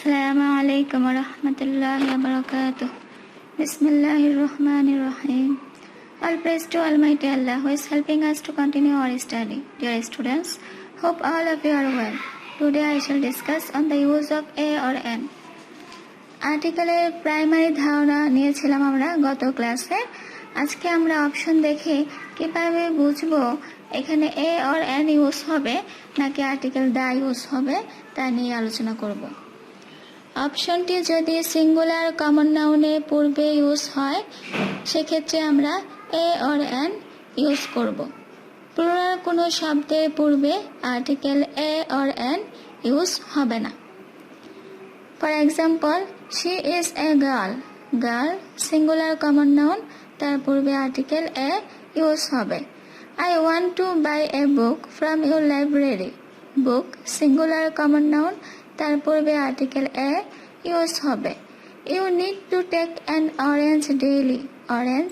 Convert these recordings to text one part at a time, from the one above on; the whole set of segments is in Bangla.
Assalamu alaikum wa rahmatullahi wa barakatuh. Bismillahirrahmanirrahim. All praise to Almighty Allah who is helping us to continue our study. Dear students, hope all of you are well. Today I shall discuss on the use of a or an. আর্টিকেলের প্রাইমারি ধারণা নিয়েছিলাম আমরা গত ক্লাসে। আজকে আমরা অপশন দেখে কিভাবে বুঝবো এখানে এ অর এন ইউজ হবে নাকি আর্টিকেল দা ইউজ হবে তা নিয়ে আলোচনা করব। অপশনটি যদি সিঙ্গুলার কমন নাউনের পূর্বে ইউজ হয় সেক্ষেত্রে আমরা এ অর এন ইউজ করব। প্লুরাল কোনো শব্দের পূর্বে article a or an use হবে না। For example, she is a girl. Girl singular common noun, তার পূর্বে আর্টিকেল এ ইউজ হবে। I want to buy a book from your library. Book singular common noun, তার পূর্বে আর্টিকেল এ ইউজ হবে। You need to take an orange daily. Orange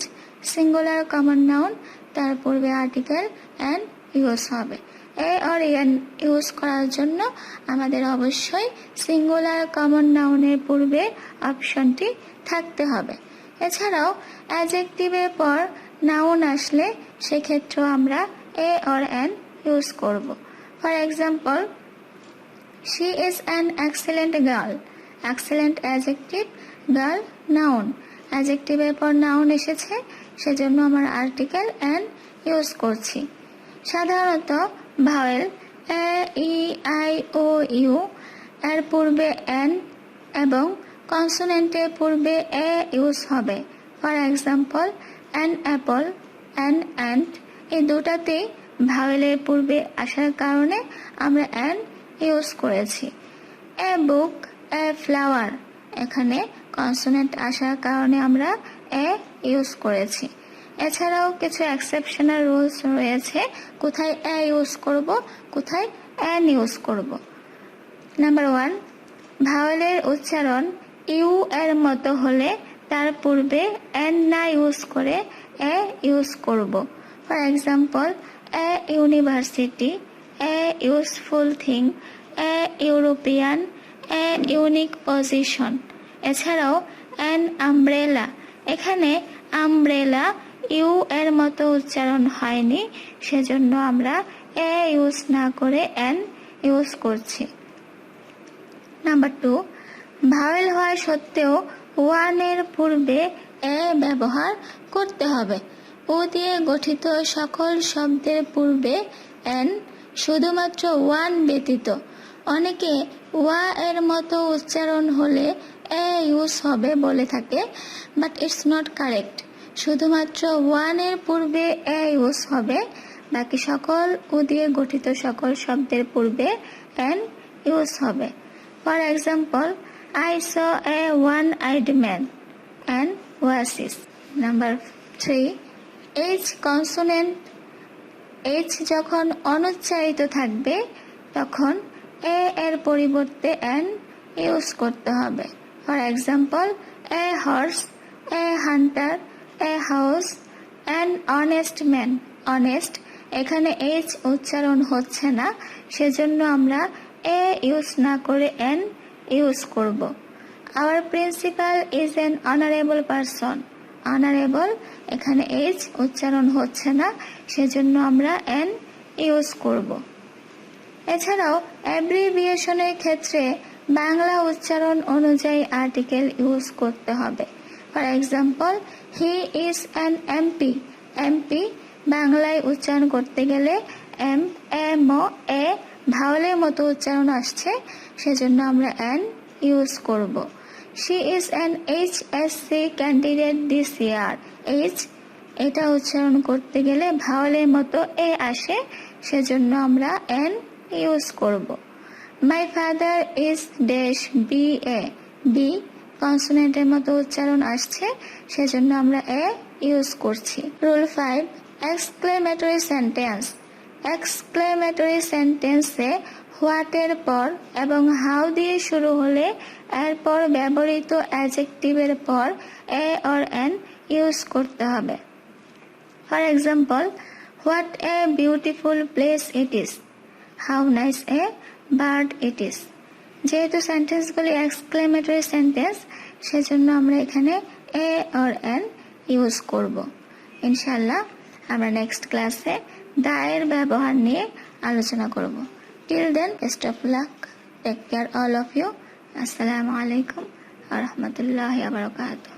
singular common noun, তার পূর্বে আর্টিকেল এন ইউজ হবে। এ অর এন ইউজ করার জন্য আমাদের অবশ্যই সিঙ্গুলার কমন নাউনের পূর্বে অপশনটি থাকতে হবে। এছাড়াও অ্যাডজেক্টিভের পর নাউন আসলে সেক্ষেত্রেও আমরা এ অর এন ইউজ করব। For example, she is an excellent girl. Excellent adjective, girl noun. অ্যাডজেক্টিভের পর নাউন এসেছে সেজন্য আমার আর্টিকেল এন ইউজ করছি। সাধারণত vowel A E I O U এর পূর্বে এন এবং কনসোনেন্টের পূর্বে এ ইউজ হবে। For example, an apple, an ant, এই দুটাতেই ভাওয়েলের পূর্বে আসার কারণে আমরা অ্যান ইউজ করেছি। এ বুক, এ ফ্লাওয়ার, এখানে কনসোনেন্ট আসার কারণে আমরা এ ইউজ করেছি। এছাড়াও কিছু এক্সেপশনাল রুলস রয়েছে কোথায় এ ইউজ করব, কোথায় এন ইউজ করব। নাম্বার 1, ভাওয়েলের উচ্চারণ ইউ এর মতো হলে তার পূর্বে এন না ইউজ করে এ ইউজ করব। For example, a university, a useful thing, a European, a unique position. এছাড়াও অ্যান আমব্রেলা, এখানে আমব্রেলা ইউ এর মতো উচ্চারণ হয়নি সেজন্য আমরা এ ইউজ না করে এন ইউজ করছি। নাম্বার 2, ভাওয়েল হওয়া সত্ত্বেও ওয়ানের পূর্বে এ ব্যবহার করতে হবে। ও দিয়ে গঠিত সকল শব্দের পূর্বে এন, শুধুমাত্র ওয়ান ব্যতীত। অনেকে ওয়া এর মতো উচ্চারণ হলে এ ইউজ হবে বলে থাকে, বাট ইটস নট কারেক্ট। শুধুমাত্র ওয়ানের পূর্বে এ ইউজ হবে, বাকি সকল ও দিয়ে গঠিত সকল শব্দের পূর্বে এন ইউজ হবে। For example, I saw a one-eyed man, an oasis. Number 3, H consonant, H যখন অনুচ্চারিত থাকবে তখন এ এর পরিবর্তে এন ইউজ করতে হবে। For example, A horse, A Hunter, a house, an honest man. Honest, এখানে এইচ উচ্চারণ হচ্ছে না সেজন্য আমরা এ ইউজ না করে এন ইউজ করব। Hour principal is an honourable person. Honourable, এখানে এইচ উচ্চারণ হচ্ছে না সেজন্য আমরা এন ইউজ করব। এছাড়াও অ্যাব্রিভিয়েশনের ক্ষেত্রে বাংলা উচ্চারণ অনুযায়ী আর্টিকেল ইউজ করতে হবে। For example, he is an MP. MP বাংলায় উচ্চারণ করতে গেলে এম, এম, এ ভাওয়েলের মতো উচ্চারণ আসছে সেজন্য আমরা এন ইউজ করব। She is an H.S.C candidate this year. H, এটা উচ্চারণ করতে গেলে ভাওয়েলের মতো এ আসে সেজন্য আমরা এন ইউজ করব। My father is dash B A. B কনসোনেন্টের মতো উচ্চারণ আসছে সেজন্য আমরা এ ইউজ করছি। Rule 5, exclamatory sentence. এক্সক্লেমেটরি সেন্টেন্সে হোয়াটের পর এবং হাউ দিয়ে শুরু হলে এরপর ব্যবহৃত অ্যাডজেক্টিভের পর এ অর এন ইউজ করতে হবে। For example, what a beautiful place it is, how nice a bird it is. যেহেতু সেন্টেন্সগুলি এক্সক্লেমেটরি সেন্টেন্স, সেজন্য আমরা এখানে এ অর এন ইউজ করব। ইনশাল্লাহ আমরা নেক্সট ক্লাসে দা এর ব্যবহার নিয়ে আলোচনা করব। Till then, best of luck, take care all of you. আসসালামু আলাইকুম ওয়া রাহমাতুল্লাহি ওয়া বারাকাতুহু।